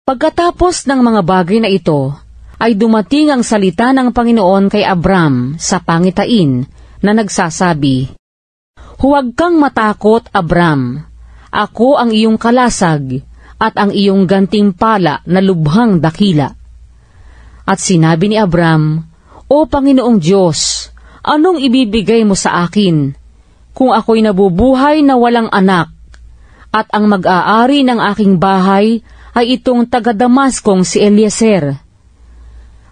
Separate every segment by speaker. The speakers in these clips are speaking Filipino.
Speaker 1: Pagkatapos ng mga bagay na ito, ay dumating ang salita ng Panginoon kay Abram sa pangitain na nagsasabi, "Huwag kang matakot, Abram. Ako ang iyong kalasag at ang iyong gantimpala na lubhang dakila." At sinabi ni Abram, "O Panginoong Diyos, anong ibibigay mo sa akin kung ako'y nabubuhay na walang anak at ang mag-aari ng aking bahay ay itong taga-Damaskong si Eliezer?"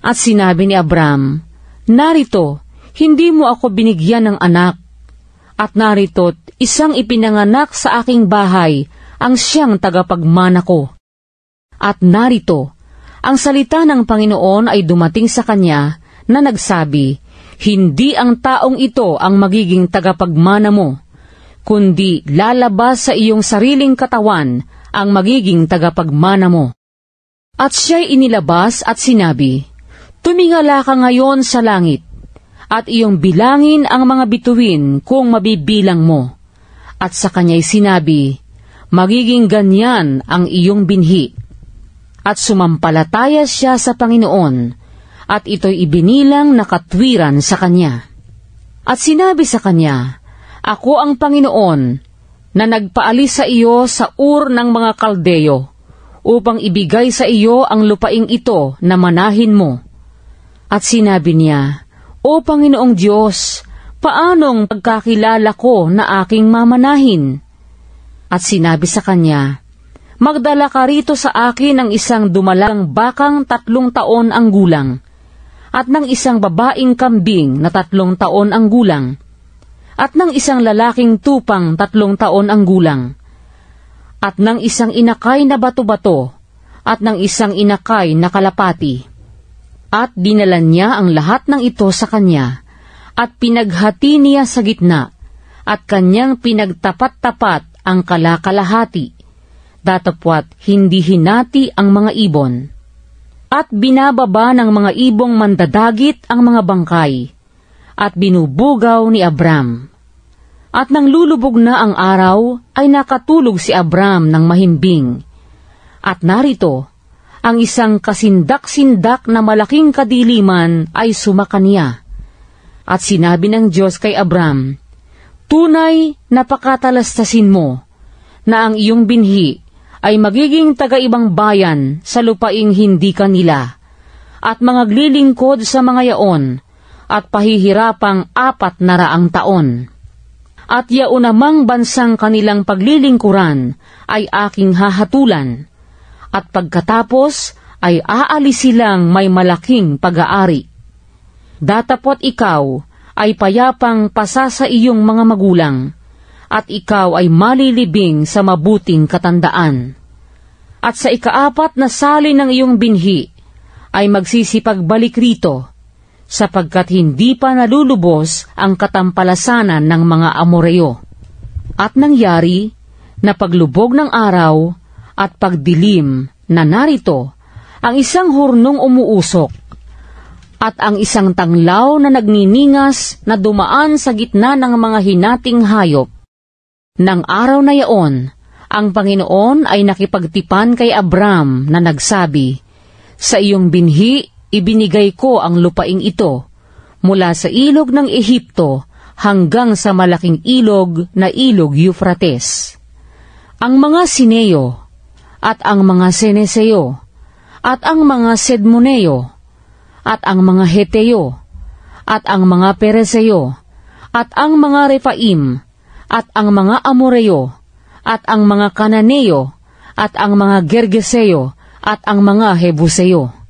Speaker 1: At sinabi ni Abram, "Narito, hindi mo ako binigyan ng anak, at narito't isang ipinanganak sa aking bahay ang siyang tagapagmana ko." At narito, ang salita ng Panginoon ay dumating sa kanya na nagsabi, "Hindi ang taong ito ang magiging tagapagmana mo, kundi lalabas sa iyong sariling katawan ang magiging tagapagmana mo." At siya'y inilabas at sinabi, "Tumingala ka ngayon sa langit, at iyong bilangin ang mga bituin kung mabibilang mo." At sa kanya'y sinabi, "Magiging ganyan ang iyong binhi." At sumampalataya siya sa Panginoon, at ito'y ibinilang na katwiran sa kanya. At sinabi sa kanya, "Ako ang Panginoon, na nagpaalis sa iyo sa Ur ng mga Kaldeo, upang ibigay sa iyo ang lupaing ito na manahin mo." At sinabi niya, "O Panginoong Diyos, paanong pagkakilala ko na aking mamanahin?" At sinabi sa kanya, "Magdala ka rito sa akin ng isang dumalang bakang 3 taon ang gulang, at ng isang babaing kambing na 3 taon ang gulang, at ng isang lalaking tupang 3 taon ang gulang, at ng isang inakay na bato-bato, at ng isang inakay na kalapati." At dinala niya ang lahat ng ito sa kanya, at pinaghati niya sa gitna, at kanyang pinagtapat-tapat ang kalakalahati, datapwat hindi hinati ang mga ibon. At binababa ng mga ibong mandadagit ang mga bangkay, at binubugaw ni Abram. At nang lulubog na ang araw, ay nakatulog si Abram ng mahimbing. At narito, ang isang kasindak-sindak na malaking kadiliman ay sumakaniya. At sinabi ng Diyos kay Abram, "Tunay na pakatalastasin mo na ang iyong binhi ay magiging taga-ibang bayan sa lupaing hindi kanila, at mangaglilingkod sa mga yaon, at pahihirapang 400 taon. At yaunamang bansang kanilang paglilingkuran ay aking hahatulan, at pagkatapos ay aalis silang may malaking pag-aari. Datapot ikaw ay payapang pasa sa iyong mga magulang, at ikaw ay malilibing sa mabuting katandaan. At sa 4 na sali ng iyong binhi ay magsisipagbalik rito, sapagkat hindi pa nalulubos ang katampalasanan ng mga Amoreo." At nangyari na paglubog ng araw at pagdilim na narito ang isang hurnong umuusok, at ang isang tanglaw na nagniningas na dumaan sa gitna ng mga hinating hayop. Nang araw na yaon, ang Panginoon ay nakipagtipan kay Abram na nagsabi, "Sa iyong binhi ibinigay ko ang lupaing ito, mula sa ilog ng Ehipto hanggang sa malaking ilog na ilog Euphrates. Ang mga Sineo, at ang mga Seneseo, at ang mga Sedmoneo, at ang mga Heteo, at ang mga Pereseo, at ang mga Refaim, at ang mga Amoreo, at ang mga Kananeo, at ang mga Gergeseo, at ang mga Hebuseo.